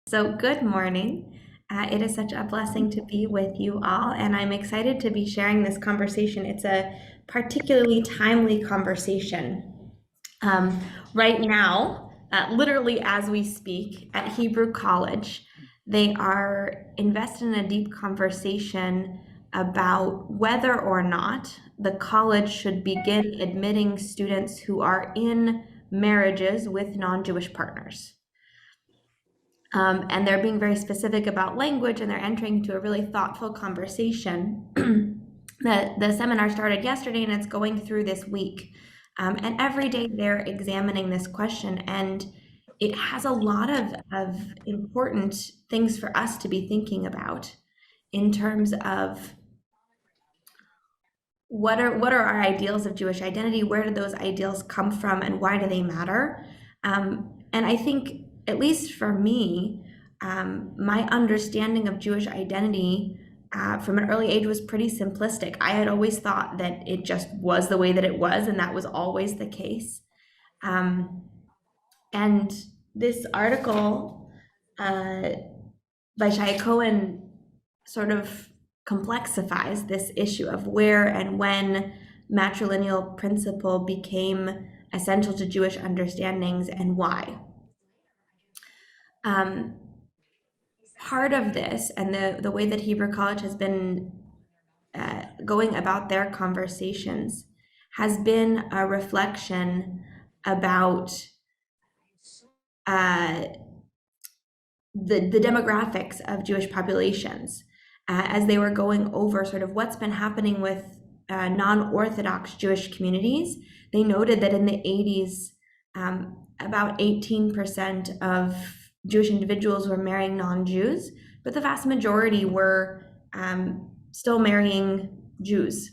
So, good morning. It is such a blessing to be with you all, and I'm excited to be sharing this conversation. It's a particularly timely conversation. Um, right now, literally as we speak, at Hebrew College, they are invested in a deep conversation about whether or not the college should begin admitting students who are in marriages with non-Jewish partners. And they're being very specific about language, and they're entering into a really thoughtful conversation. The seminar started yesterday and it's going through this week. And every day they're examining this question, and it has a lot of important things for us to be thinking about in terms of what are our ideals of Jewish identity, where do those ideals come from, and why do they matter? And I think, at least for me, my understanding of Jewish identity from an early age was pretty simplistic. I had always thought that it just was the way that it was, and that was always the case. And this article by Shai Cohen sort of complexifies this issue of where and when matrilineal principle became essential to Jewish understandings and why. Part of this and the way that Hebrew College has been going about their conversations has been a reflection about the demographics of Jewish populations as they were going over sort of what's been happening with non-Orthodox Jewish communities. They noted that in the 80s, about 18% of Jewish individuals were marrying non-Jews, but the vast majority were still marrying Jews.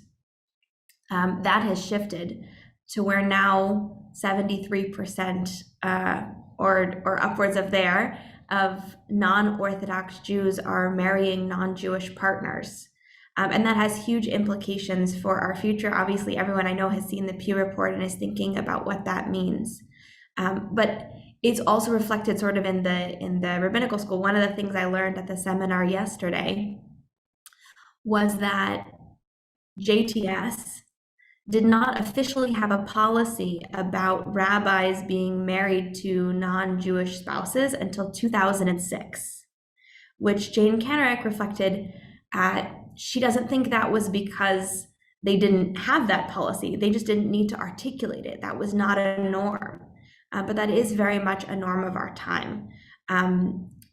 That has shifted to where now 73% or upwards of there of non-Orthodox Jews are marrying non-Jewish partners. And that has huge implications for our future. Obviously, everyone I know has seen the Pew Report and is thinking about what that means. But it's also reflected sort of in the rabbinical school. One of the things I learned at the seminar yesterday was that JTS did not officially have a policy about rabbis being married to non-Jewish spouses until 2006, which Jane Kanarek reflected she doesn't think that was because they didn't have that policy. They just didn't need to articulate it. That was not a norm. But that is very much a norm of our time.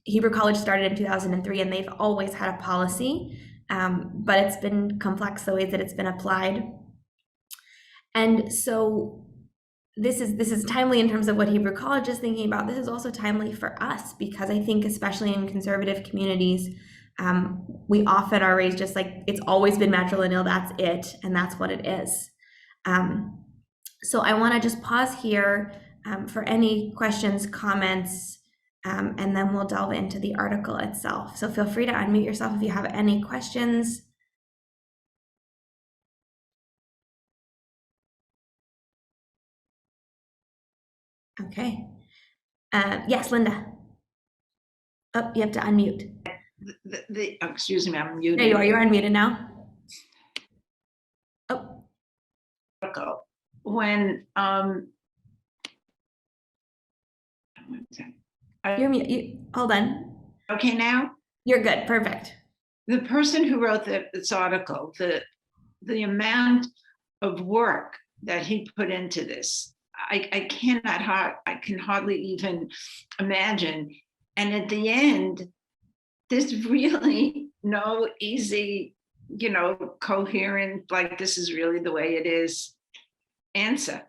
Hebrew College started in 2003, and they've always had a policy, but it's been complex the ways that it's been applied. And so this is timely in terms of what Hebrew College is thinking about. This is also timely for us because I think, especially in conservative communities, we often are raised just like it's always been matrilineal, that's it, and that's what it is. So I want to just pause here for any questions, comments, and then we'll delve into the article itself. So feel free to unmute yourself if you have any questions. Okay. Yes, Linda. Oh, you have to unmute. Excuse me, I'm muted. There you are. You're unmuted now. Oh. When you're mute. Hold on. Okay, now you're good. Perfect. The person who wrote this article, the amount of work that he put into this, I can hardly even imagine. And at the end, there's really no easy, coherent, like this is really the way it is answer.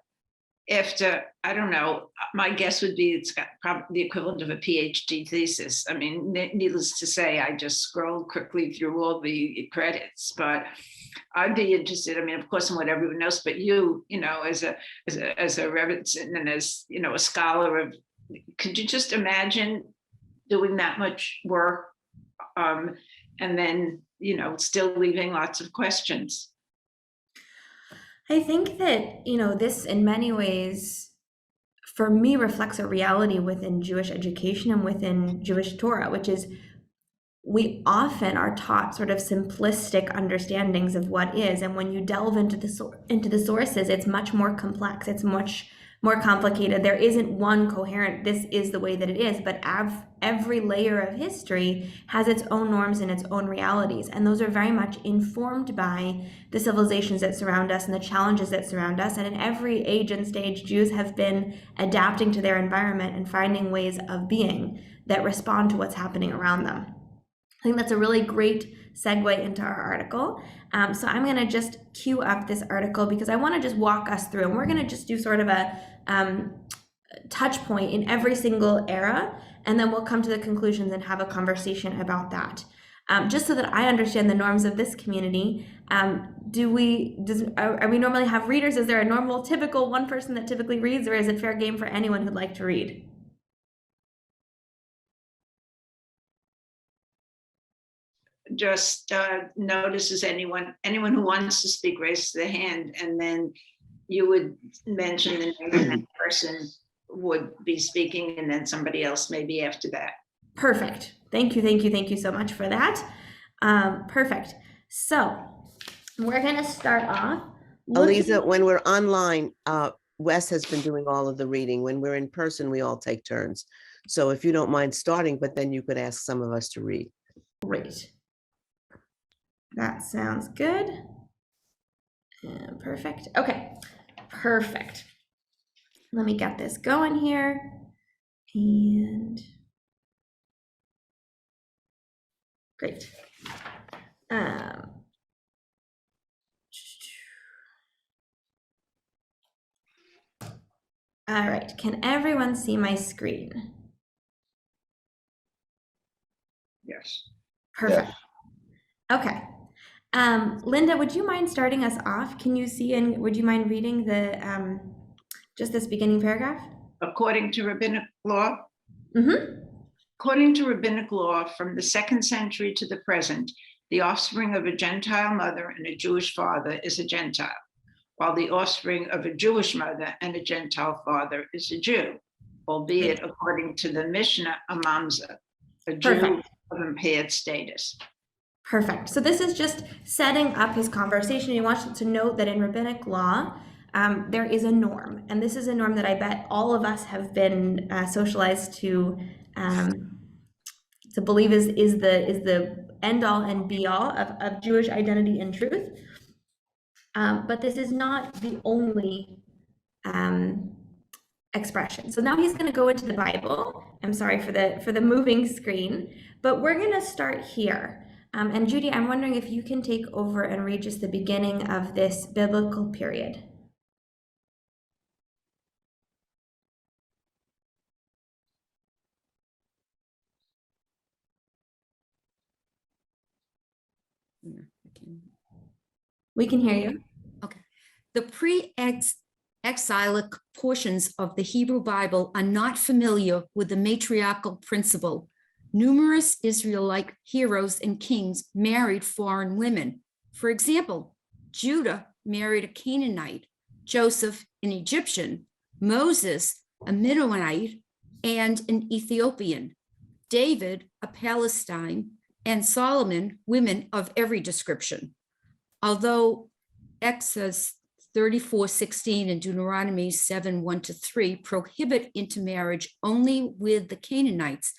After, I don't know, my guess would be it's got probably the equivalent of a PhD thesis. I mean, needless to say, I just scrolled quickly through all the credits, but I'd be interested, I mean, of course, in what everyone knows, but you, as a Rabbis and as, a scholar of, could you just imagine doing that much work and then, still leaving lots of questions? I think that, this in many ways for me, reflects a reality within Jewish education and within Jewish Torah, which is we often are taught sort of simplistic understandings of what is, and when you delve into the sources, it's much more complex. It's much more complicated. There isn't one coherent, this is the way that it is, but every layer of history has its own norms and its own realities, and those are very much informed by the civilizations that surround us and the challenges that surround us. And in every age and stage, Jews have been adapting to their environment and finding ways of being that respond to what's happening around them. I think that's a really great segue into our article. So I'm going to just queue up this article because I want to just walk us through, and we're going to just do sort of a touch point in every single era, and then we'll come to the conclusions and have a conversation about that. Just so that I understand the norms of this community, are we normally have readers? Is there a normal, typical one person that typically reads, or is it fair game for anyone who'd like to read? Just notices anyone who wants to speak, raises their hand, and then you would mention the name of that person would be speaking, and then somebody else maybe after that. Perfect. Thank you so much for that. Perfect. So we're going to start off. Aliza, when we're online, Wes has been doing all of the reading. When we're in person, we all take turns. So if you don't mind starting, but then you could ask some of us to read. Great. That sounds good. Perfect. Okay, perfect. Let me get this going here. And great. All right, can everyone see my screen? Yes. Perfect. Okay. Linda, would you mind starting us off? Can you see, and would you mind reading the just this beginning paragraph? According to rabbinic law? Mm-hmm. According to rabbinic law, from the 2nd century to the present, the offspring of a Gentile mother and a Jewish father is a Gentile, while the offspring of a Jewish mother and a Gentile father is a Jew, albeit according to the Mishnah, a mamza, a Jew of impaired status. Perfect. So this is just setting up his conversation. He wants to note that in rabbinic law, there is a norm, and this is a norm that I bet all of us have been socialized to believe is the end all and be all of Jewish identity and truth. But this is not the only expression. So now he's going to go into the Bible. I'm sorry for the moving screen, but we're going to start here. And Judy, I'm wondering if you can take over and read just the beginning of this biblical period. We can hear you. Okay. The pre-exilic portions of the Hebrew Bible are not familiar with the matriarchal principle. Numerous Israelite heroes and kings married foreign women. For example, Judah married a Canaanite, Joseph an Egyptian, Moses a Midianite and an Ethiopian, David a Palestine, and Solomon women of every description. Although Exodus 34:16 and Deuteronomy 7:1-3 prohibit intermarriage only with the Canaanites,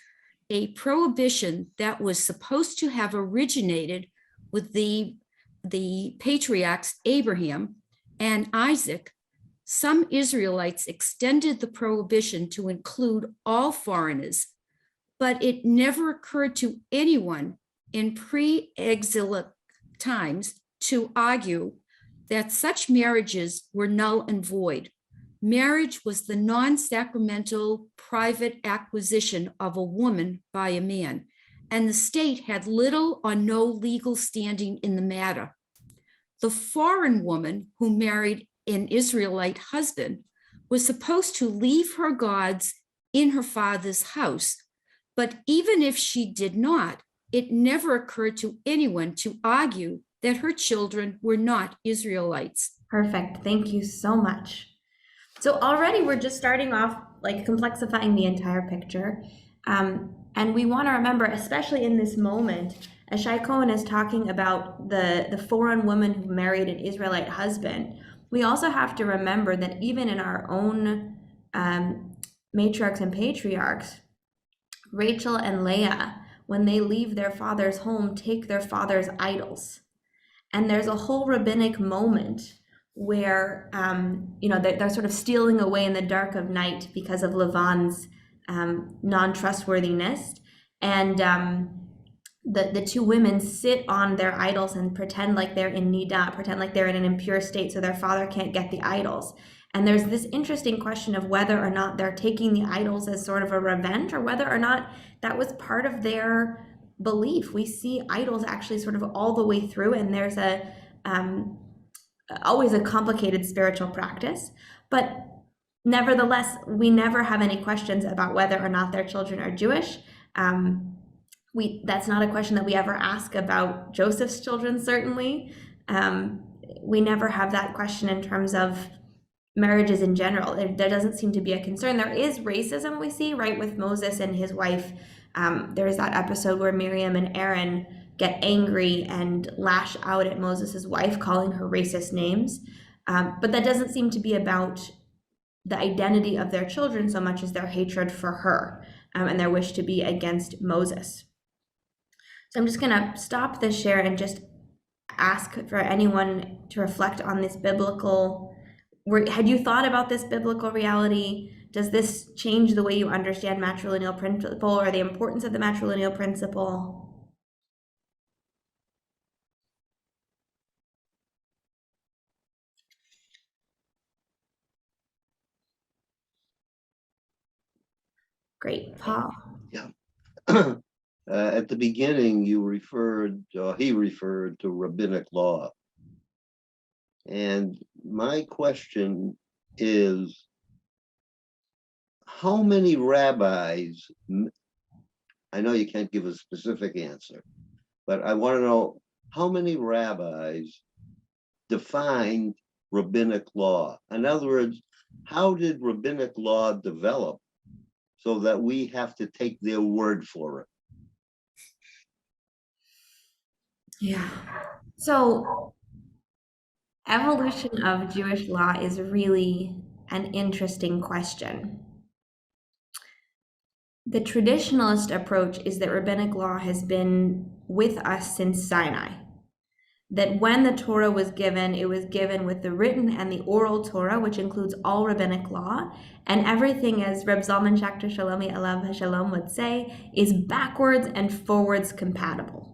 a prohibition that was supposed to have originated with the patriarchs Abraham and Isaac, some Israelites extended the prohibition to include all foreigners, but it never occurred to anyone in pre-exilic times to argue that such marriages were null and void. Marriage was the non-sacramental private acquisition of a woman by a man, and the state had little or no legal standing in the matter. The foreign woman who married an Israelite husband was supposed to leave her gods in her father's house, but even if she did not, it never occurred to anyone to argue that her children were not Israelites. Perfect. Thank you so much. So already we're just starting off like complexifying the entire picture. And we want to remember, especially in this moment, as Shai Cohen is talking about the foreign woman who married an Israelite husband, we also have to remember that even in our own matriarchs and patriarchs, Rachel and Leah, when they leave their father's home, take their father's idols. And there's a whole rabbinic moment where, they're sort of stealing away in the dark of night because of Lavan's non-trustworthiness. And the two women sit on their idols and pretend like they're in nida, pretend like they're in an impure state so their father can't get the idols. And there's this interesting question of whether or not they're taking the idols as sort of a revenge, or whether or not that was part of their belief. We see idols actually sort of all the way through, and there's always a complicated spiritual practice. But nevertheless, we never have any questions about whether or not their children are Jewish. That's not a question that we ever ask about Joseph's children, certainly. We never have that question in terms of marriages in general. There doesn't seem to be a concern. There is racism we see, right, with Moses and his wife. There's that episode where Miriam and Aaron get angry and lash out at Moses' wife, calling her racist names. But that doesn't seem to be about the identity of their children so much as their hatred for her and their wish to be against Moses. So I'm just going to stop this share and just ask for anyone to reflect on this biblical. Had you thought about this biblical reality? Does this change the way you understand matrilineal principle or the importance of the matrilineal principle? Great, Paul. Yeah. At the beginning, he referred to rabbinic law. And my question is, how many rabbis, I know you can't give a specific answer, but I want to know how many rabbis defined rabbinic law? In other words, how did rabbinic law develop so that we have to take their word for it? Yeah. So evolution of Jewish law is really an interesting question. The traditionalist approach is that rabbinic law has been with us since Sinai. That when the Torah was given, it was given with the written and the oral Torah, which includes all rabbinic law, and everything, as Reb Zalman Schachter Shalomi Alav HaShalom would say, is backwards and forwards compatible.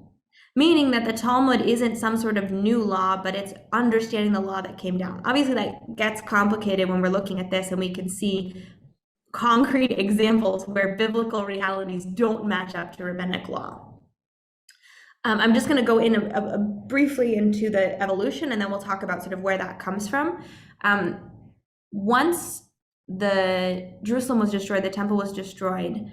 Meaning that the Talmud isn't some sort of new law, but it's understanding the law that came down. Obviously, that gets complicated when we're looking at this, and we can see concrete examples where biblical realities don't match up to rabbinic law. I'm just going to go in briefly into the evolution, and then we'll talk about sort of where that comes from. Once Jerusalem was destroyed, the temple was destroyed,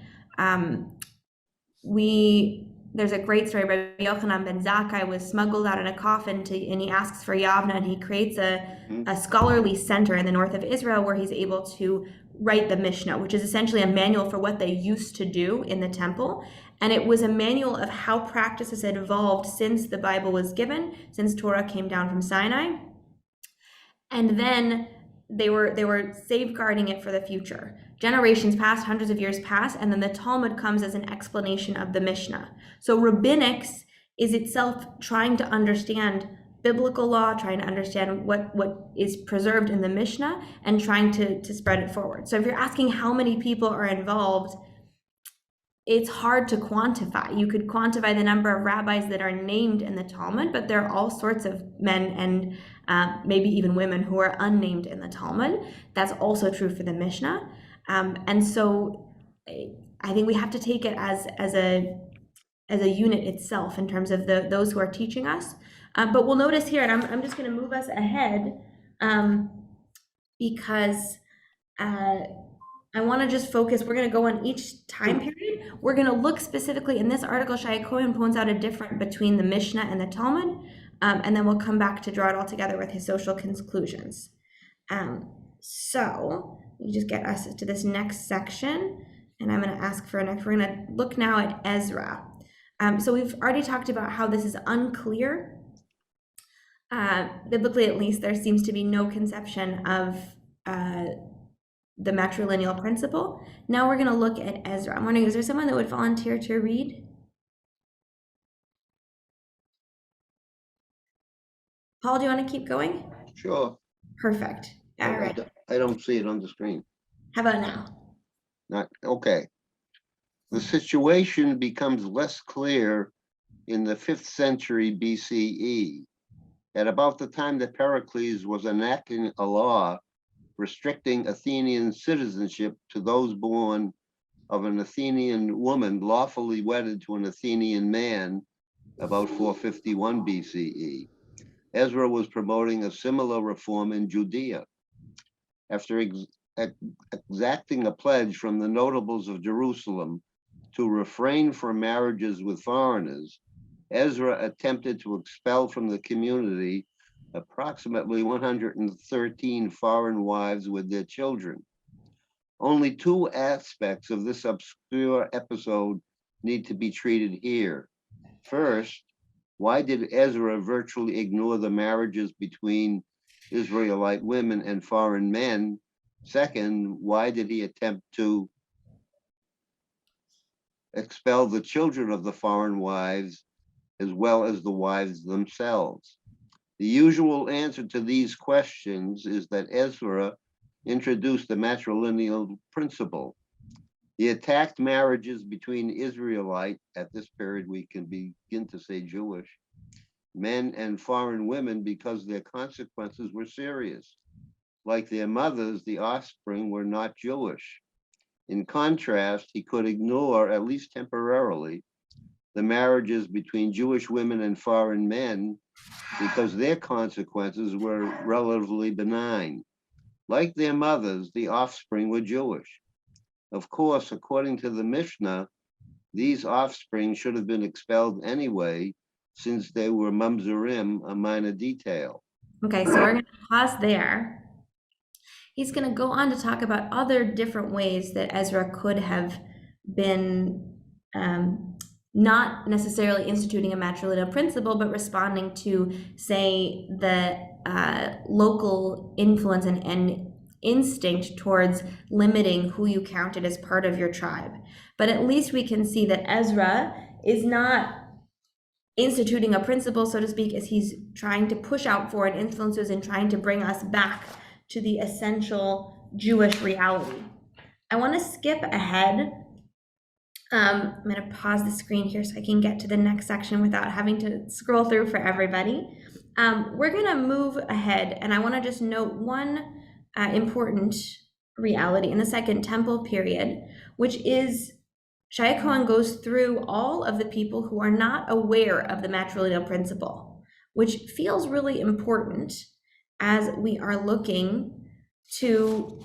there's a great story. Rabbi Yochanan ben Zakkai was smuggled out in a coffin and he asks for Yavna, and he creates a scholarly center in the north of Israel where he's able to write the Mishnah, which is essentially a manual for what they used to do in the temple. And it was a manual of how practices had evolved since the Bible was given, since Torah came down from Sinai. And then they were safeguarding it for the future. Generations passed, hundreds of years passed, and then the Talmud comes as an explanation of the Mishnah. So rabbinics is itself trying to understand biblical law, trying to understand what is preserved in the Mishnah, and trying to spread it forward. So if you're asking how many people are involved, it's hard to quantify. You could quantify the number of rabbis that are named in the Talmud, but there are all sorts of men and maybe even women who are unnamed in the Talmud. That's also true for the Mishnah. And so I think we have to take it as a unit itself in terms of those who are teaching us. But we'll notice here, and I'm just going to move us ahead because I want to just focus. We're going to go on each time period. We're going to look specifically in this article. Shai Cohen points out a difference between the Mishnah and the Talmud, and then we'll come back to draw it all together with his social conclusions. So you just get us to this next section, and I'm going to ask for next. We're going to look now at Ezra. So we've already talked about how this is unclear. Biblically, at least, there seems to be no conception of the matrilineal principle. Now we're going to look at Ezra. I'm wondering, is there someone that would volunteer to read? Paul, do you want to keep going? Sure. Perfect. All right. I don't see it on the screen. How about now? Not, okay. The situation becomes less clear in the 5th century BCE. At about the time that Pericles was enacting a law restricting Athenian citizenship to those born of an Athenian woman lawfully wedded to an Athenian man, about 451 BCE. Ezra was promoting a similar reform in Judea. After exacting a pledge from the notables of Jerusalem to refrain from marriages with foreigners, Ezra attempted to expel from the community approximately 113 foreign wives with their children. Only 2 aspects of this obscure episode need to be treated here. First, why did Ezra virtually ignore the marriages between Israelite women and foreign men? Second, why did he attempt to expel the children of the foreign wives as well as the wives themselves? The usual answer to these questions is that Ezra introduced the matrilineal principle. He attacked marriages between Israelite, at this period we can begin to say Jewish, men and foreign women because their consequences were serious. Like their mothers, the offspring were not Jewish. In contrast, he could ignore, at least temporarily, the marriages between Jewish women and foreign men because their consequences were relatively benign. Like their mothers, the offspring were Jewish. Of course, according to the Mishnah, these offspring should have been expelled anyway, since they were mamzerim, a minor detail. Okay, so we're going to pause there. He's going to go on to talk about other different ways that Ezra could have been not necessarily instituting a matrilineal principle, but responding to, say, the local influence and instinct towards limiting who you counted as part of your tribe. But at least we can see that Ezra is not instituting a principle, so to speak, as he's trying to push out foreign influences and trying to bring us back to the essential Jewish reality. I want to skip ahead. I'm going to pause the screen here so I can get to the next section without having to scroll through for everybody. We're going to move ahead, and I want to just note one important reality in the Second Temple period, which is Shai Cohen goes through all of the people who are not aware of the matrilineal principle, which feels really important as we are looking to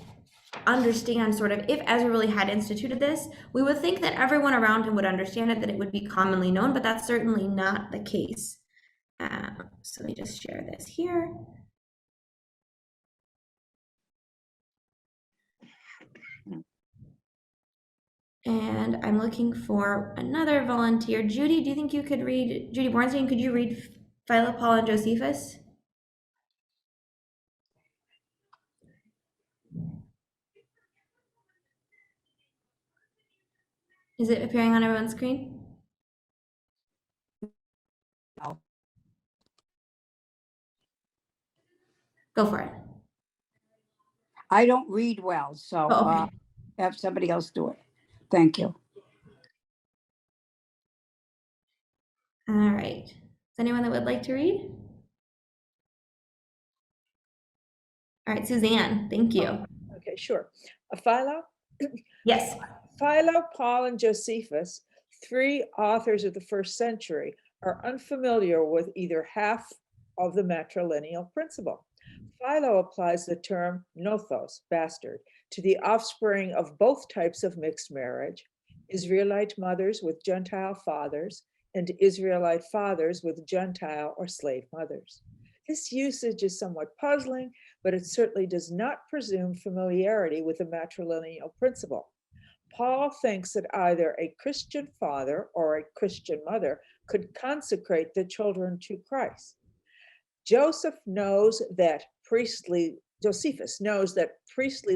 understand sort of if Ezra really had instituted this. We would think that everyone around him would understand it, that it would be commonly known, but that's certainly not the case. So let me just share this here. And I'm looking for another volunteer. Judy, do you think you could read, Judy Bornstein, could you read Philo, Paul, and Josephus? Is it appearing on everyone's screen? No. Go for it. I don't read well, so Oh, okay. have somebody else do it. Thank you. All right. Is anyone that would like to read? All right, Suzanne, thank you. Okay, sure. Philo, Yes. Philo, Paul, and Josephus, 3 authors of the 1st century, are unfamiliar with either half of the matrilineal principle. Philo applies the term nothos, bastard, to the offspring of both types of mixed marriage, Israelite mothers with Gentile fathers and Israelite fathers with Gentile or slave mothers. This usage is somewhat puzzling, but it certainly does not presume familiarity with the matrilineal principle. Paul thinks that either a Christian father or a Christian mother could consecrate the children to Christ. Josephus knows that priestly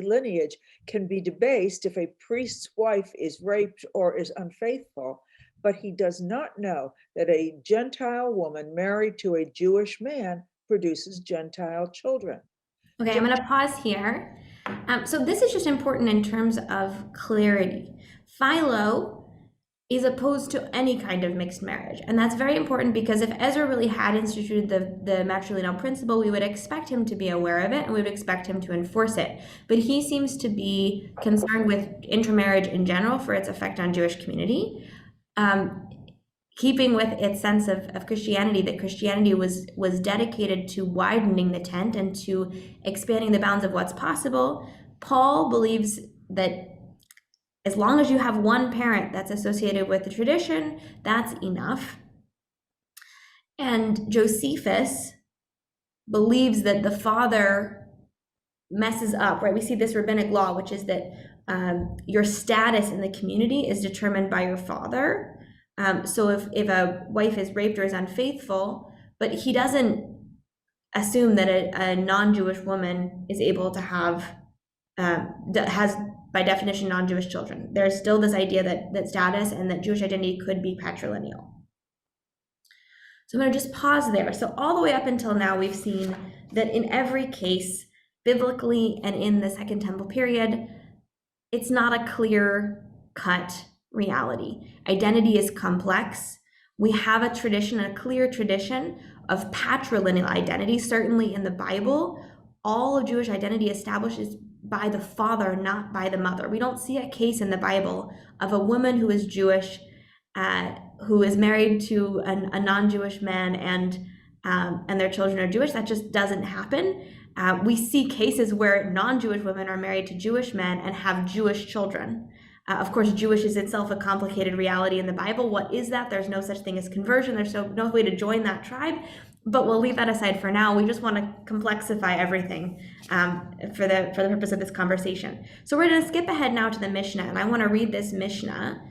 lineage can be debased if a priest's wife is raped or is unfaithful, but he does not know that a Gentile woman married to a Jewish man produces Gentile children. Okay, I'm going to pause here. So this is just important in terms of clarity. Philo is opposed to any kind of mixed marriage. And that's very important because if Ezra really had instituted the matrilineal principle, we would expect him to be aware of it and we would expect him to enforce it. But he seems to be concerned with intermarriage in general for its effect on Jewish community. Keeping with its sense of Christianity, that Christianity was dedicated to widening the tent and to expanding the bounds of what's possible. Paul believes that as long as you have one parent that's associated with the tradition, that's enough. And Josephus believes that the father messes up, right? We see this rabbinic law, which is that your status in the community is determined by your father. So if a wife is raped or is unfaithful, but he doesn't assume that a non-Jewish woman is able to has by definition non-Jewish children. There's still this idea that status and that Jewish identity could be patrilineal. So I'm going to just pause there. So all the way up until now, we've seen that in every case, biblically and in the Second Temple period, it's not a clear-cut reality. Identity is complex. We have a tradition, a clear tradition of patrilineal identity. Certainly in the Bible, all of Jewish identity establishes by the father, not by the mother. We don't see a case in the Bible of a woman who is Jewish, who is married to a non-Jewish man and their children are Jewish. That just doesn't happen. We see cases where non-Jewish women are married to Jewish men and have Jewish children. Of course, Jewish is itself a complicated reality in the Bible. What is that? There's no such thing as conversion. There's no way to join that tribe. But we'll leave that aside for now. We just want to complexify everything for the purpose of this conversation. So we're going to skip ahead now to the Mishnah, and I want to read this Mishnah.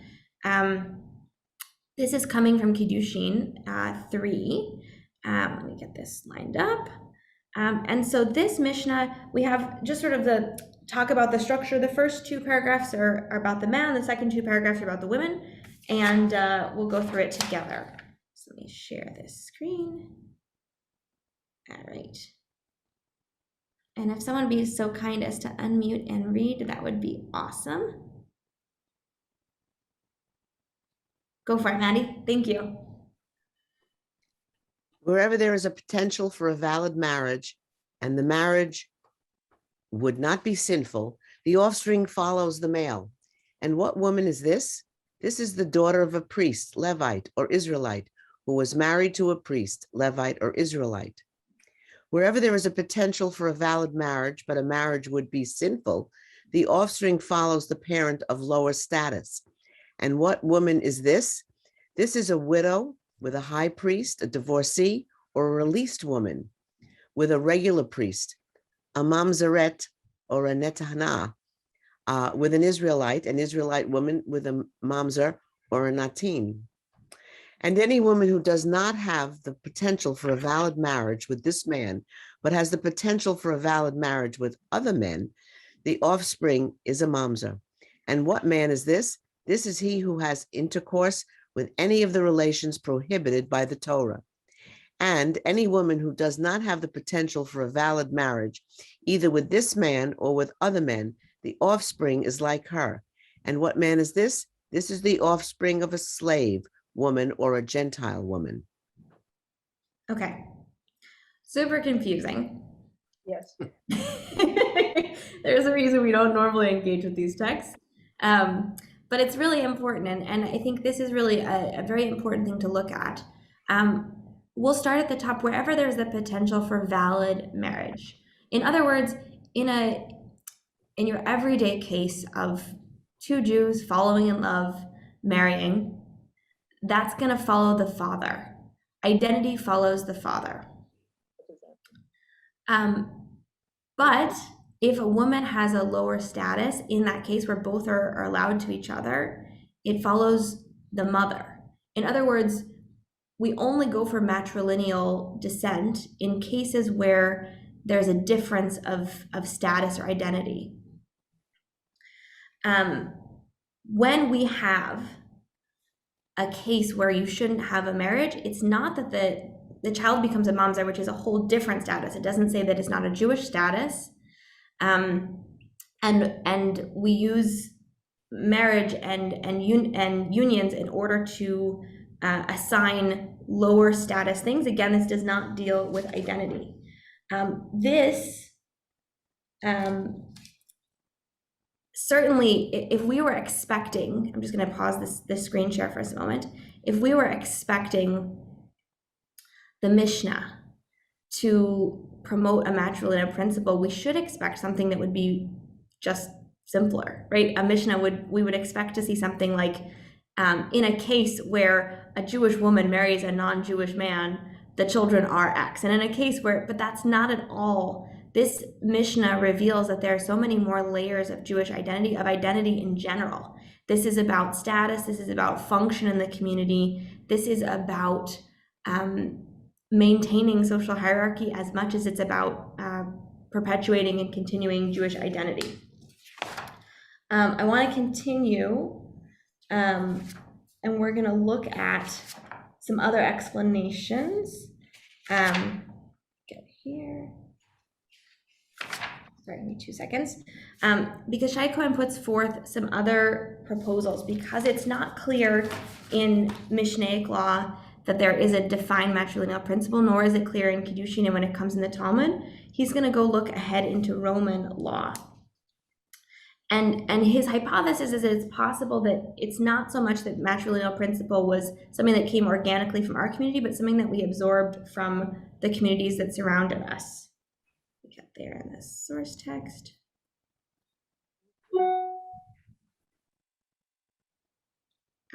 This is coming from Kiddushin 3. Let me get this lined up. And so this Mishnah, we have just sort of the talk about the structure. The first two paragraphs are about the man. The second two paragraphs are about the women. And we'll go through it together. So let me share this screen. All right. And if someone would be so kind as to unmute and read, that would be awesome. Go for it, Maddie. Thank you. Wherever there is a potential for a valid marriage and the marriage would not be sinful, the offspring follows the male. And what woman is this? This is the daughter of a priest, Levite or Israelite, who was married to a priest, Levite or Israelite. Wherever there is a potential for a valid marriage, but a marriage would be sinful, the offspring follows the parent of lower status. And what woman is this? This is a widow with a high priest, a divorcee, or a released woman with a regular priest, a mamzeret or a netahana, with an Israelite woman with a mamzer or a natin. And any woman who does not have the potential for a valid marriage with this man, but has the potential for a valid marriage with other men, the offspring is a mamzer. And what man is this? This is he who has intercourse with any of the relations prohibited by the Torah. And any woman who does not have the potential for a valid marriage, either with this man or with other men, the offspring is like her. And what man is this? This is the offspring of a slave woman or a Gentile woman. Okay. Super confusing. Yes. There's a reason we don't normally engage with these texts. But it's really important. And I think this is really a very important thing to look at. We'll start at the top, wherever there's the potential for valid marriage. In other words, in your everyday case of two Jews falling in love, marrying, that's going to follow the father. Identity follows the father. But if a woman has a lower status, in that case where both are allowed to each other, it follows the mother. In other words, we only go for matrilineal descent in cases where there's a difference of status or identity. When we have a case where you shouldn't have a marriage, it's not that the child becomes a mamzer, which is a whole different status. It doesn't say that it's not a Jewish status. And we use marriage and unions in order to assign lower status things. Again, this does not deal with identity. Certainly, if we were expecting, I'm just going to pause this screen share for a moment. If we were expecting the Mishnah to promote a matrilineal principle, we should expect something that would be just simpler, right? A Mishnah we would expect to see something like, in a case where a Jewish woman marries a non-Jewish man, the children are X. And in a case where, but that's not at all. This Mishnah reveals that there are so many more layers of Jewish identity, of identity in general. This is about status. This is about function in the community. This is about maintaining social hierarchy as much as it's about perpetuating and continuing Jewish identity. I want to continue, and we're going to look at some other explanations. Get here. Sorry, give me 2 seconds. Because Shai Cohen puts forth some other proposals, because it's not clear in Mishnaic law that there is a defined matrilineal principle, nor is it clear in Kiddushin and when it comes in the Talmud. He's going to go look ahead into Roman law. And his hypothesis is that it's possible that it's not so much that matrilineal principle was something that came organically from our community, but something that we absorbed from the communities that surrounded us. We got there in the source text.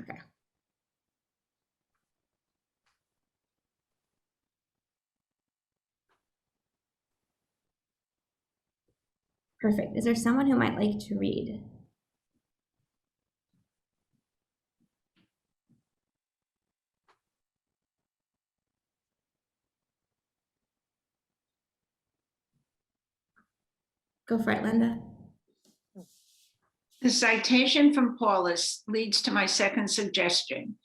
Okay. Perfect. Is there someone who might like to read? Go for it, Linda. The citation from Paulus leads to my second suggestion.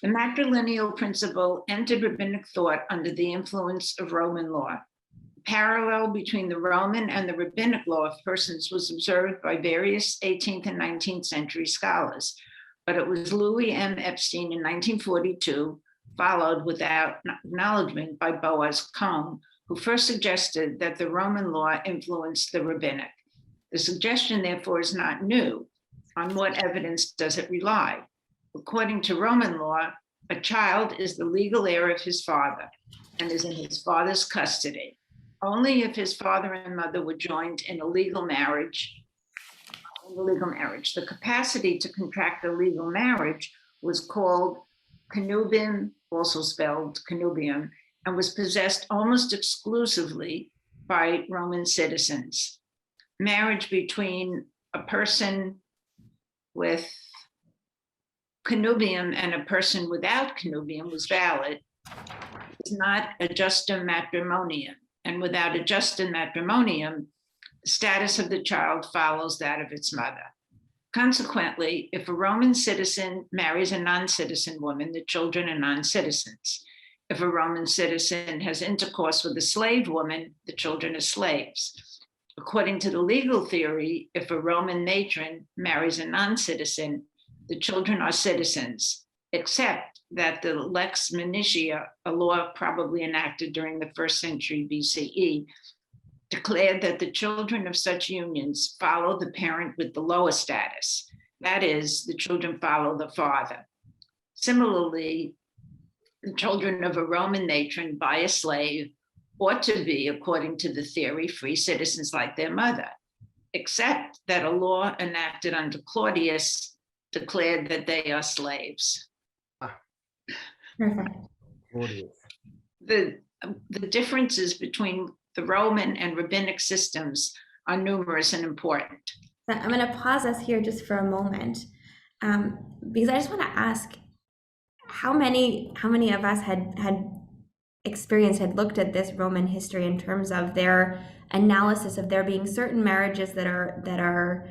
The matrilineal principle entered rabbinic thought under the influence of Roman law. Parallel between the Roman and the rabbinic law of persons was observed by various 18th and 19th century scholars, but it was Louis M. Epstein in 1942, followed without acknowledgement by Boaz Cohn, who first suggested that the Roman law influenced the rabbinic. The suggestion, therefore, is not new. On what evidence does it rely? According to Roman law, a child is the legal heir of his father and is in his father's custody. Only if his father and mother were joined in a legal marriage. The capacity to contract a legal marriage was called connubium, also spelled connubium, and was possessed almost exclusively by Roman citizens. Marriage between a person with connubium and a person without connubium was valid. It's not a justum matrimonium. And without a justum matrimonium, the status of the child follows that of its mother. Consequently, if a Roman citizen marries a non-citizen woman, the children are non-citizens. If a Roman citizen has intercourse with a slave woman, the children are slaves. According to the legal theory, if a Roman matron marries a non-citizen, the children are citizens, except that the lex munitia, a law probably enacted during the 1st century BCE, declared that the children of such unions follow the parent with the lower status. That is, the children follow the father. Similarly, the children of a Roman matron by a slave ought to be, according to the theory, free citizens like their mother, except that a law enacted under Claudius declared that they are slaves. Perfect. The differences between the Roman and rabbinic systems are numerous and important. So I'm going to pause us here just for a moment, because I just want to ask how many of us had looked at this Roman history in terms of their analysis of there being certain marriages that are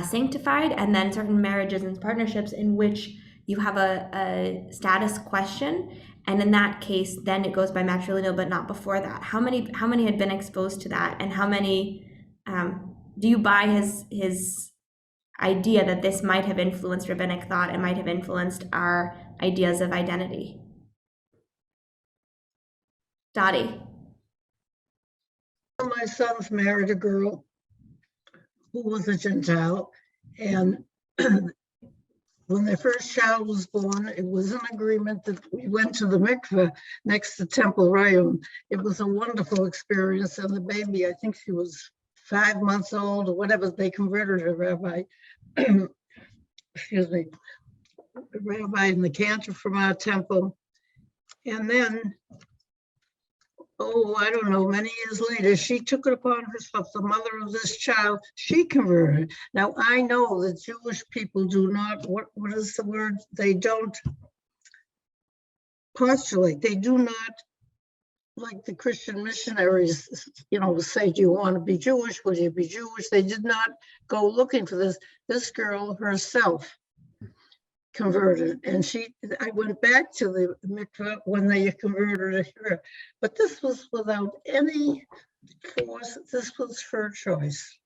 sanctified, and then certain marriages and partnerships in which you have a status question, and in that case then it goes by matrilineal, but not before that. How many had been exposed to that, and how many do you buy his idea that this might have influenced rabbinic thought and might have influenced our ideas of identity? Dottie. My son's married a girl who was a Gentile, and when their first child was born, it was an agreement that we went to the mikveh next to Temple Rayum. It was a wonderful experience, and the baby, I think she was 5 months old or whatever, they converted her, Rabbi, excuse me, the rabbi and the cantor from our temple. And then, I don't know, many years later, she took it upon herself, the mother of this child, she converted. Now, I know that Jewish people do not, what is the word? They don't postulate. They do not, like the Christian missionaries, say, do you want to be Jewish? Will you be Jewish? They did not go looking for this. This girl herself converted, and I went back to the mikveh when they converted her, but this was without any force. This was her choice,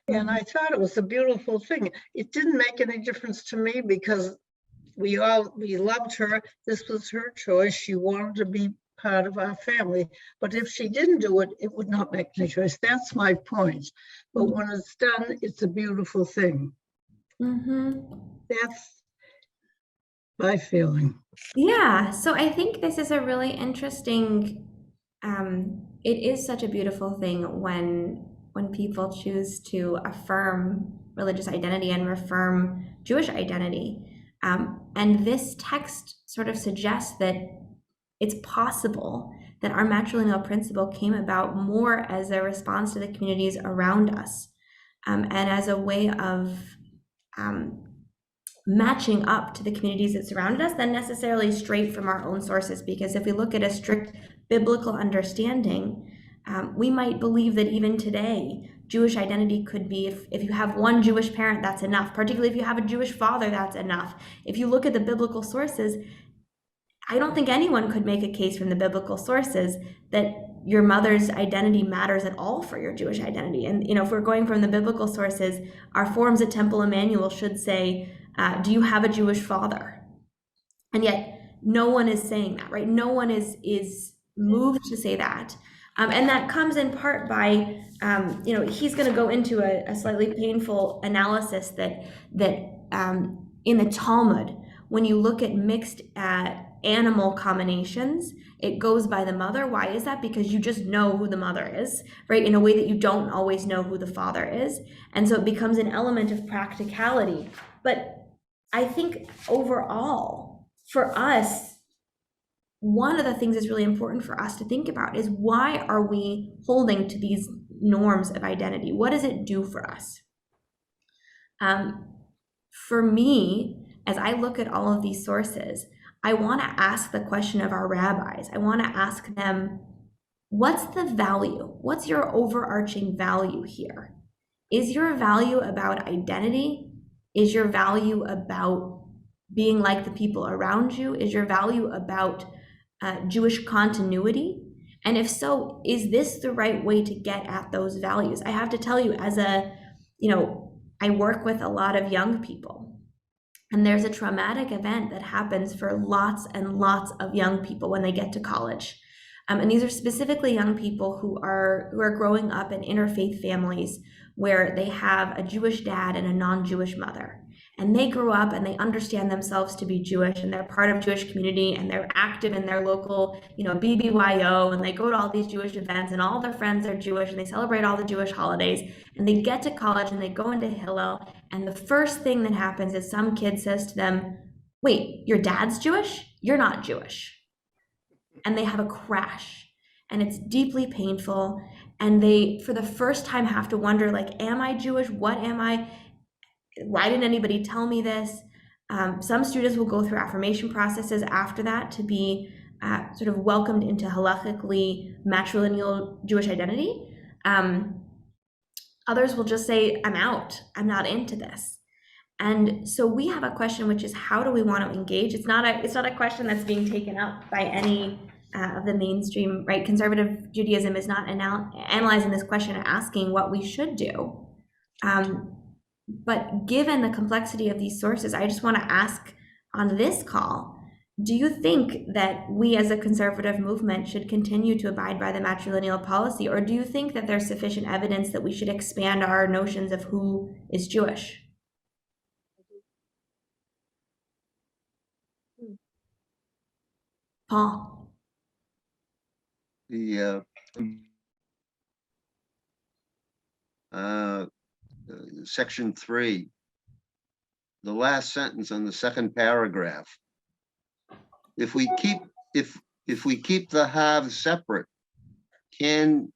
and I thought it was a beautiful thing. It didn't make any difference to me because we loved her. This was her choice. She wanted to be part of our family, but if she didn't do it, it would not make any choice. That's my point. But when it's done, it's a beautiful thing. That's my feeling. Yeah, so I think this is a really interesting, it is such a beautiful thing when people choose to affirm religious identity and affirm Jewish identity. And this text sort of suggests that it's possible that our matrilineal principle came about more as a response to the communities around us, and as a way of matching up to the communities that surrounded us than necessarily straight from our own sources. Because if we look at a strict biblical understanding, we might believe that even today, Jewish identity could be, if you have one Jewish parent, that's enough. Particularly if you have a Jewish father, that's enough. If you look at the biblical sources, I don't think anyone could make a case from the biblical sources that your mother's identity matters at all for your Jewish identity. And if we're going from the biblical sources, our forms at Temple Emmanuel should say, do you have a Jewish father? And yet no one is saying that, right? No one is moved to say that. And that comes in part by, he's going to go into a slightly painful analysis that in the Talmud, when you look at mixed animal combinations, it goes by the mother. Why is that? Because you just know who the mother is, right? In a way that you don't always know who the father is. And so it becomes an element of practicality. But I think overall, for us, one of the things that's really important for us to think about is, why are we holding to these norms of identity? What does it do for us? For me, as I look at all of these sources, I want to ask the question of our rabbis. I want to ask them, what's the value? What's your overarching value here? Is your value about identity? Is your value about being like the people around you? Is your value about Jewish continuity? And if so, is this the right way to get at those values? I have to tell you, I work with a lot of young people, and there's a traumatic event that happens for lots and lots of young people when they get to college. And these are specifically young people who are growing up in interfaith families where they have a Jewish dad and a non-Jewish mother. And they grow up and they understand themselves to be Jewish, and they're part of Jewish community, and they're active in their local, BBYO, and they go to all these Jewish events, and all their friends are Jewish, and they celebrate all the Jewish holidays. And they get to college and they go into Hillel, and the first thing that happens is some kid says to them, "Wait, your dad's Jewish? You're not Jewish." And they have a crash, and it's deeply painful. and they, for the first time, have to wonder, like, am I Jewish? What am I? Why didn't anybody tell me this? Some students will go through affirmation processes after that to be sort of welcomed into halakhically matrilineal Jewish identity. Others will just say, I'm out, I'm not into this. And so we have a question, which is, how do we want to engage? It's not a question that's being taken up by any of the mainstream, right? Conservative Judaism is not analyzing this question and asking what we should do. But given the complexity of these sources, I just want to ask on this call, do you think that we as a conservative movement should continue to abide by the matrilineal policy, or do you think that there's sufficient evidence that we should expand our notions of who is Jewish? Paul? The section 3, the last sentence on the second paragraph. If we keep the halves separate, can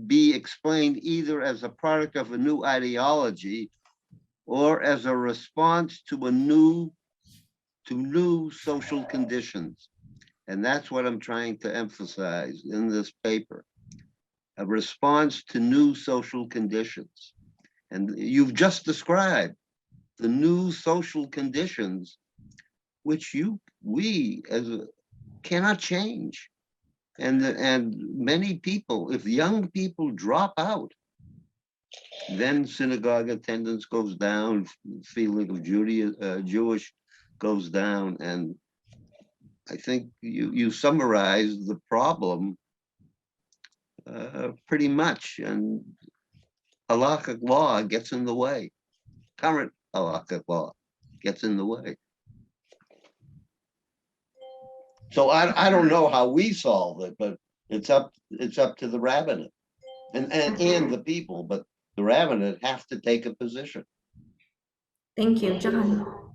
be explained either as a product of a new ideology or as a response to new social conditions. And that's what I'm trying to emphasize in this paper. A response to new social conditions. And you've just described the new social conditions, which we cannot change. And many people, if young people drop out, then synagogue attendance goes down, feeling of Jewish goes down. And I think you summarized the problem pretty much, and halakhic law gets in the way. Current halakhic law gets in the way. So I don't know how we solve it, but it's up to the rabbinate and the people, but the rabbinate have to take a position. Thank you, John.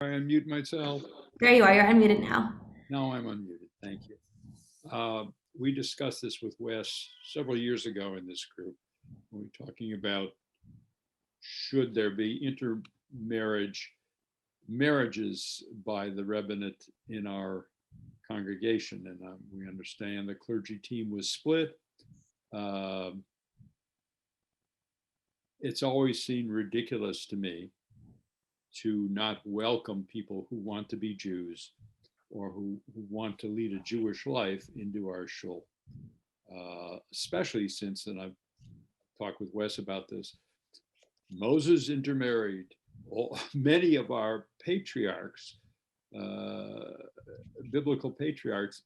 I unmute myself. There you are, you're unmuted now. Now I'm unmuted, thank you. We discussed this with Wes several years ago in this group. We were talking about, should there be marriages by the rabbinate in our congregation? And we understand the clergy team was split. It's always seemed ridiculous to me to not welcome people who want to be Jews or who want to lead a Jewish life into our shul. Especially since, and I've talked with Wes about this, Moses intermarried. Many of our patriarchs, biblical patriarchs,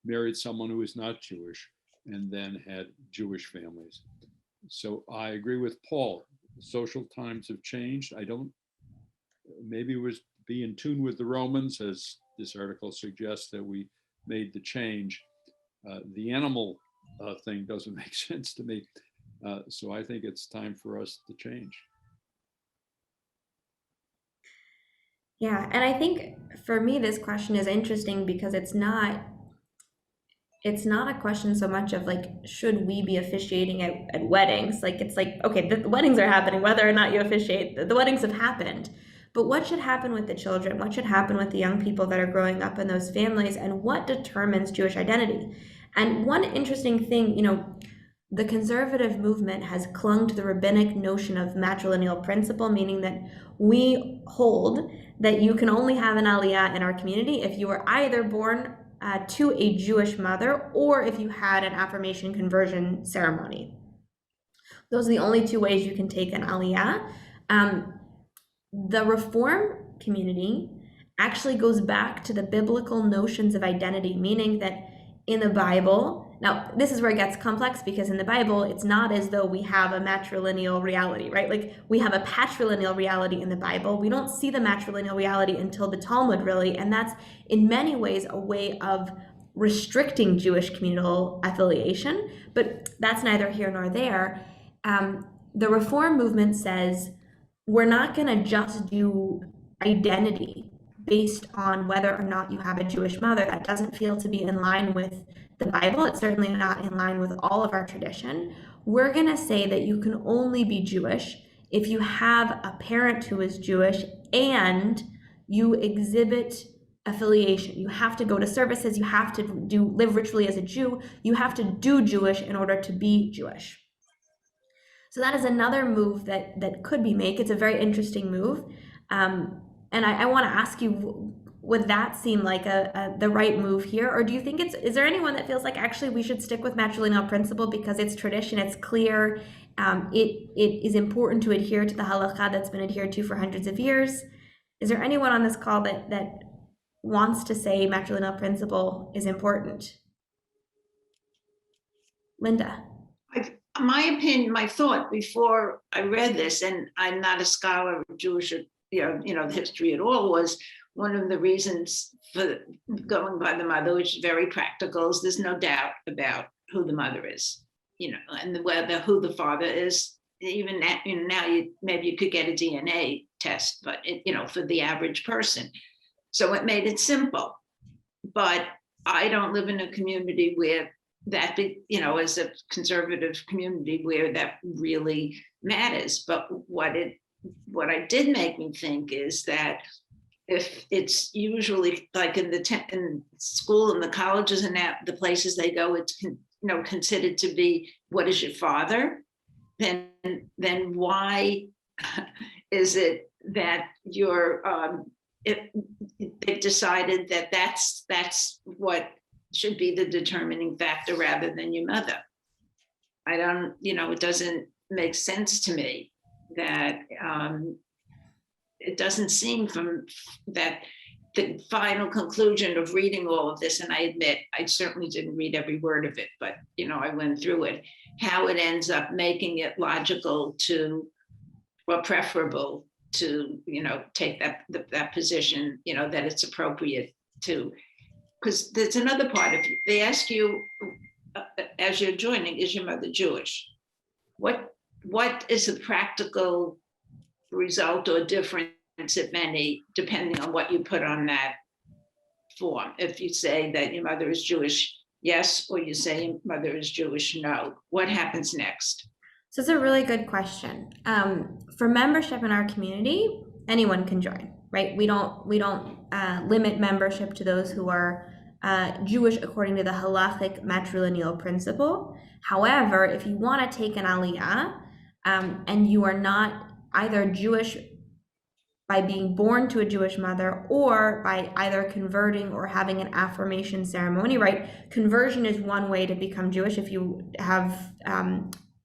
married someone who was not Jewish and then had Jewish families. So I agree with Paul. Social times have changed. Maybe it was be in tune with the Romans, as this article suggests that we made the change. The animal thing doesn't make sense to me. So I think it's time for us to change. Yeah, and I think for me, this question is interesting because it's not a question so much of like, should we be officiating at weddings? Like, it's like, okay, the weddings are happening, whether or not you officiate, the weddings have happened. But what should happen with the children? What should happen with the young people that are growing up in those families? And what determines Jewish identity? And one interesting thing, the conservative movement has clung to the rabbinic notion of matrilineal principle, meaning that we hold that you can only have an aliyah in our community if you were either born to a Jewish mother or if you had an affirmation conversion ceremony. Those are the only two ways you can take an aliyah. The Reform community actually goes back to the biblical notions of identity, meaning that in the Bible, now this is where it gets complex because in the Bible, it's not as though we have a matrilineal reality, right? Like we have a patrilineal reality in the Bible. We don't see the matrilineal reality until the Talmud, really, and that's in many ways a way of restricting Jewish communal affiliation, but that's neither here nor there. The Reform movement says, we're not going to just do identity based on whether or not you have a Jewish mother. That doesn't feel to be in line with the Bible. It's certainly not in line with all of our tradition. We're going to say that you can only be Jewish if you have a parent who is Jewish and you exhibit affiliation. You have to go to services, you have to live ritually as a Jew, you have to do Jewish in order to be Jewish. So that is another move that could be made. It's a very interesting move. And I want to ask you, would that seem like the right move here? Or do you think is there anyone that feels like actually we should stick with matrilineal principle because it's tradition, it's clear, it is important to adhere to the halakha that's been adhered to for hundreds of years? Is there anyone on this call that wants to say matrilineal principle is important? Linda. My opinion, my thought before I read this, and I'm not a scholar of Jewish, the history at all, was one of the reasons for going by the mother, which is very practical, is there's no doubt about who the mother is, and who the father is. Even now, maybe you could get a DNA test, but for the average person, so it made it simple. But I don't live in a community where that, as a conservative community where that really matters. But what I did make me think is that if it's usually like in school and the colleges and the places they go, it's considered to be, what is your father? Then why is it that they've decided that that's what should be the determining factor rather than your mother? I don't, it doesn't make sense to me that it doesn't seem from that the final conclusion of reading all of this, and I admit I certainly didn't read every word of it, but I went through it, how it ends up making it logical to, or preferable to, take that position, that it's appropriate to. Because there's another part of it. They ask you as you're joining, is your mother Jewish? What is the practical result or difference, if any, depending on what you put on that form? If you say that your mother is Jewish, yes, or you say your mother is Jewish, no, what happens next? So it's a really good question. For membership in our community, anyone can join, right? We don't limit membership to those who are Jewish according to the halachic matrilineal principle. However, if you want to take an aliyah and you are not either Jewish by being born to a Jewish mother or by either converting or having an affirmation ceremony, right? Conversion is one way to become Jewish. If you have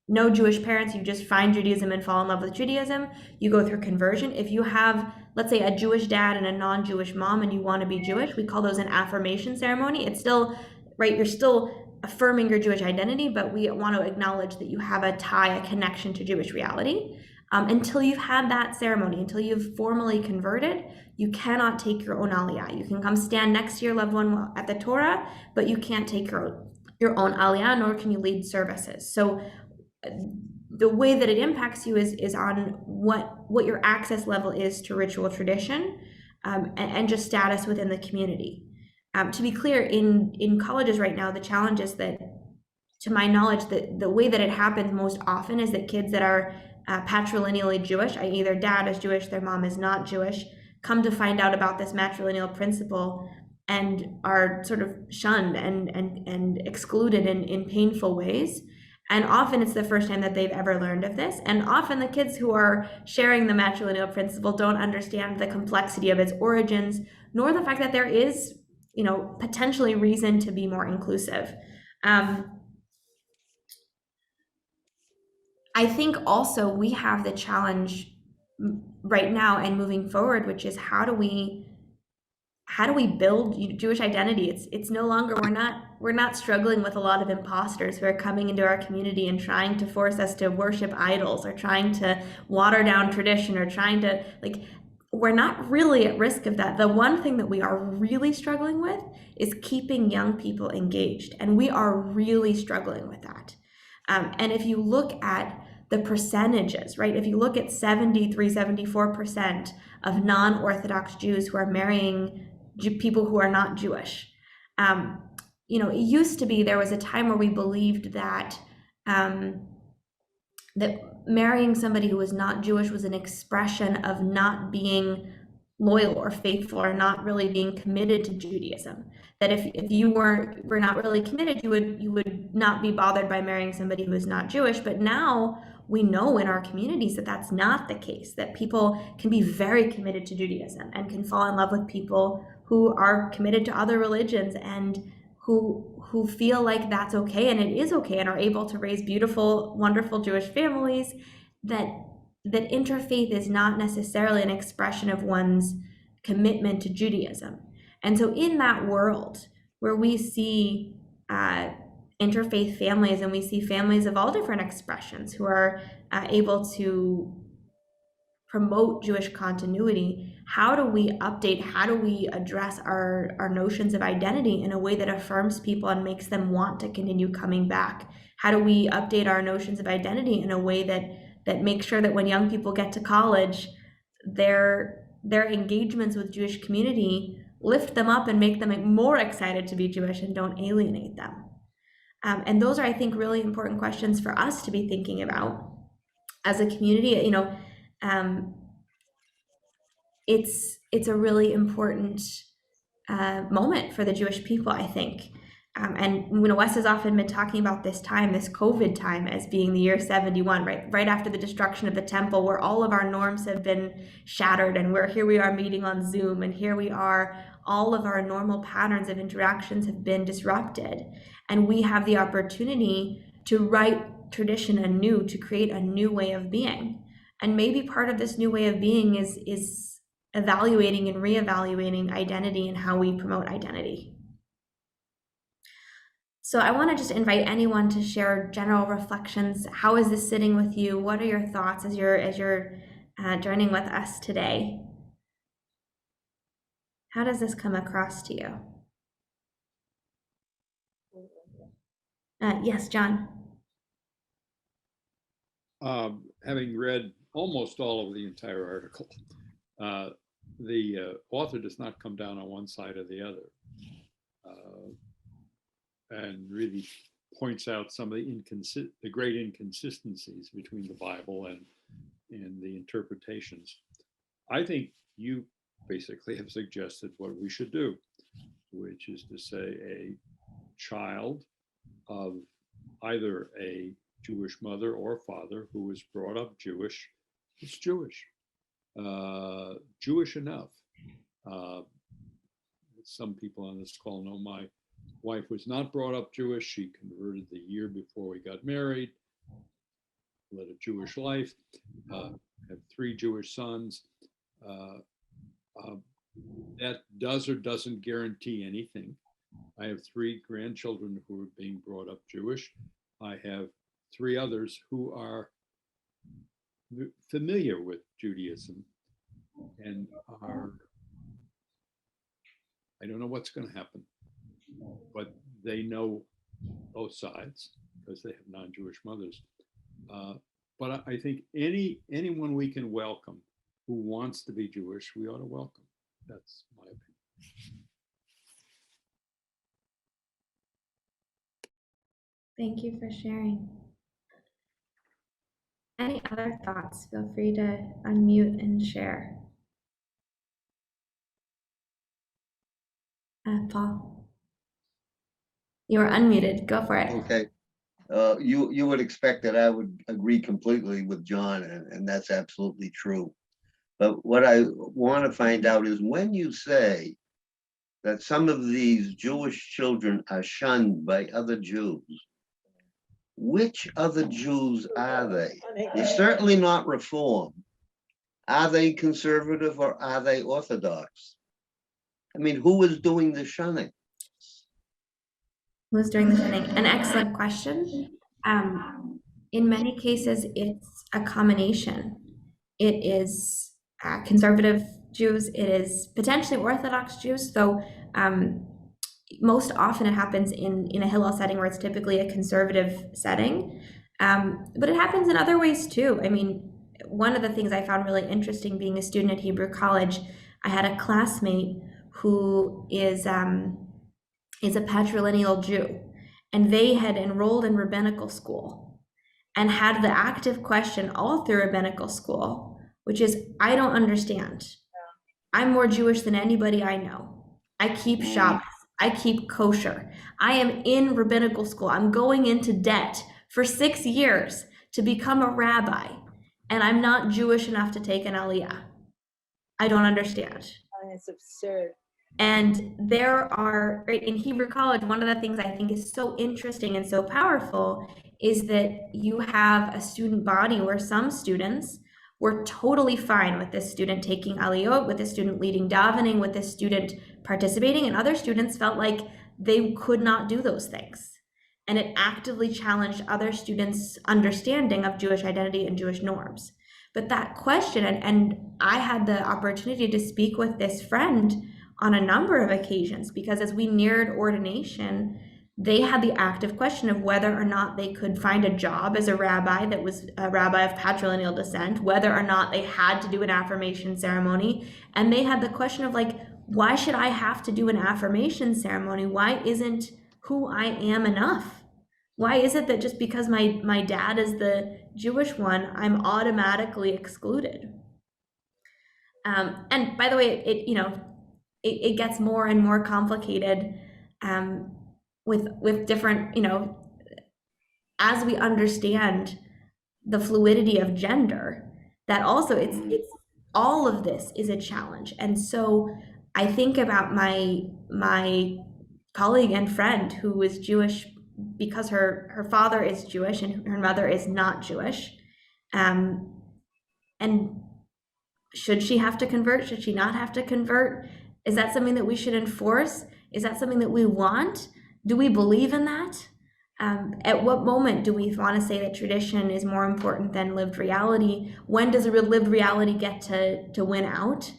no Jewish parents, you just find Judaism and fall in love with Judaism, you go through conversion. If you have, let's say, a Jewish dad and a non-Jewish mom and you want to be Jewish, we call those an affirmation ceremony. It's still, right, you're still affirming your Jewish identity, but we want to acknowledge that you have a tie, a connection to Jewish reality. Until you've had that ceremony, until you've formally converted, you cannot take your own aliyah. You can come stand next to your loved one at the Torah, but you can't take your own aliyah, nor can you lead services. So the way that it impacts you is on what your access level is to ritual tradition and just status within the community. To be clear, in colleges right now, the challenge is that, to my knowledge, the way that it happens most often is that kids that are patrilineally Jewish, i.e. their dad is Jewish, their mom is not Jewish, come to find out about this matrilineal principle and are sort of shunned and excluded in painful ways. And often it's the first time that they've ever learned of this. And often the kids who are sharing the matrilineal principle don't understand the complexity of its origins, nor the fact that there is, potentially reason to be more inclusive. I think also we have the challenge right now and moving forward, which is how do we build Jewish identity? It's no longer, we're not struggling with a lot of imposters who are coming into our community and trying to force us to worship idols or trying to water down tradition or trying to, we're not really at risk of that. The one thing that we are really struggling with is keeping young people engaged, and we are really struggling with that. And if you look at the percentages, right? If you look at 73, 74% of non-Orthodox Jews who are marrying people who are not Jewish. It used to be, there was a time where we believed that that marrying somebody who was not Jewish was an expression of not being loyal or faithful or not really being committed to Judaism. That if you were not really committed, you would not be bothered by marrying somebody who is not Jewish. But now we know in our communities that that's not the case, that people can be very committed to Judaism and can fall in love with people who are committed to other religions and who feel like that's okay and it is okay and are able to raise beautiful, wonderful Jewish families, that interfaith is not necessarily an expression of one's commitment to Judaism. And so in that world where we see interfaith families and we see families of all different expressions who are able to promote Jewish continuity, how do we update, how do we address our notions of identity in a way that affirms people and makes them want to continue coming back? How do we update our notions of identity in a way that makes sure that when young people get to college, their engagements with Jewish community lift them up and make them more excited to be Jewish and don't alienate them? And those are, I think, really important questions for us to be thinking about as a community. It's a really important moment for the Jewish people, I think. And Wes has often been talking about this COVID time, as being the year 71, right after the destruction of the temple, where all of our norms have been shattered, and here we are meeting on Zoom, and here we are, all of our normal patterns of interactions have been disrupted, and we have the opportunity to write tradition anew, to create a new way of being. And maybe part of this new way of being is evaluating and reevaluating identity and how we promote identity. So I want to just invite anyone to share general reflections. How is this sitting with you? What are your thoughts as you're joining with us today? How does this come across to you? Yes, John. Having read almost all of the entire article, the author does not come down on one side or the other, and really points out some of the great inconsistencies between the Bible and the interpretations. I think you basically have suggested what we should do, which is to say a child of either a Jewish mother or father who was brought up Jewish is Jewish. Jewish enough. Some people on this call know my wife was not brought up Jewish. She converted the year before we got married, led a Jewish life, have 3 Jewish sons. That does or doesn't guarantee anything. I have 3 grandchildren who are being brought up Jewish. I have 3 others who are familiar with Judaism and I don't know what's going to happen, but they know both sides because they have non-Jewish mothers. But I think anyone we can welcome who wants to be Jewish, we ought to welcome. That's my opinion. Thank you for sharing. Any other thoughts? Feel free to unmute and share. Paul, you are unmuted. Go for it. Okay. You would expect that I would agree completely with John, and that's absolutely true. But what I want to find out is when you say that some of these Jewish children are shunned by other Jews, which other Jews are they? They're certainly not Reform. Are they conservative or are they Orthodox? I mean, who is doing the shunning? Who's doing the shunning? An excellent question. In many cases, it's a combination. It is conservative Jews. It is potentially Orthodox Jews, though most often it happens in a Hillel setting where it's typically a conservative setting. But it happens in other ways too. I mean, one of the things I found really interesting being a student at Hebrew College, I had a classmate who is a patrilineal Jew, and they had enrolled in rabbinical school and had the active question all through rabbinical school, which is, I don't understand. I'm more Jewish than anybody I know. I keep Shabbos. I keep kosher. I am in rabbinical school. I'm going into debt for 6 years to become a rabbi, and I'm not Jewish enough to take an aliyah. I don't understand. It's absurd. And there are, right, in Hebrew College, one of the things I think is so interesting and so powerful is that you have a student body where some students were totally fine with this student taking aliyot, with this student leading davening, with this student participating, and other students felt like they could not do those things. And it actively challenged other students' understanding of Jewish identity and Jewish norms. But that question, and I had the opportunity to speak with this friend on a number of occasions, because as we neared ordination, they had the active question of whether or not they could find a job as a rabbi that was a rabbi of patrilineal descent, whether or not they had to do an affirmation ceremony. And they had the question of like, why should I have to do an affirmation ceremony? Why isn't who I am enough? Why is it that just because my dad is the Jewish one, I'm automatically excluded? And by the way, it gets more and more complicated with different, as we understand the fluidity of gender, that also it's all of this is a challenge. And so I think about my colleague and friend who was Jewish because her father is Jewish and her mother is not Jewish. And should she have to convert? Should she not have to convert? Is that something that we should enforce? Is that something that we want? Do we believe in that? At what moment do we want to say that tradition is more important than lived reality? When does a lived reality get to win out?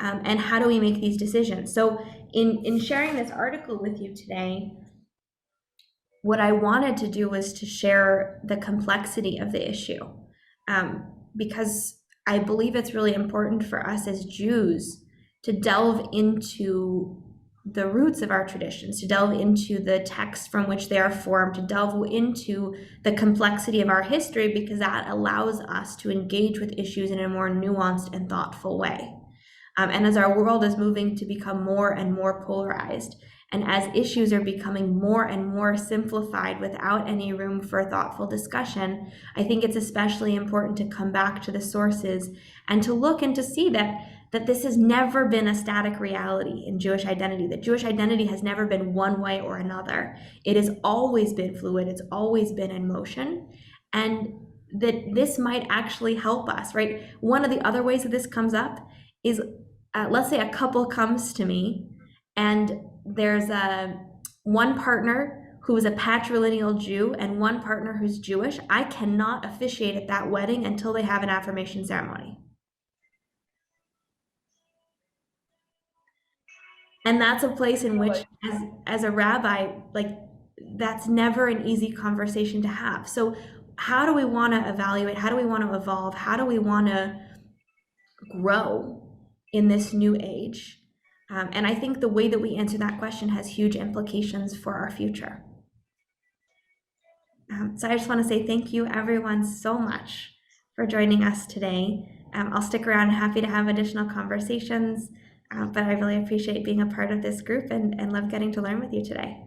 And how do we make these decisions? So in sharing this article with you today, what I wanted to do was to share the complexity of the issue, because I believe it's really important for us as Jews to delve into the roots of our traditions, to delve into the texts from which they are formed, to delve into the complexity of our history, because that allows us to engage with issues in a more nuanced and thoughtful way. And as our world is moving to become more and more polarized, and as issues are becoming more and more simplified without any room for thoughtful discussion, I think it's especially important to come back to the sources and to look and to see that this has never been a static reality in Jewish identity, that Jewish identity has never been one way or another. It has always been fluid, it's always been in motion, and that this might actually help us, right? One of the other ways that this comes up is, let's say a couple comes to me and there's one partner who is a patrilineal Jew and one partner who's Jewish. I cannot officiate at that wedding until they have an affirmation ceremony. And that's a place in which, as a rabbi, like, that's never an easy conversation to have. So how do we want to evaluate? How do we want to evolve? How do we want to grow in this new age? And I think the way that we answer that question has huge implications for our future. So I just want to say thank you, everyone, so much for joining us today. I'll stick around, happy to have additional conversations, but I really appreciate being a part of this group and love getting to learn with you today.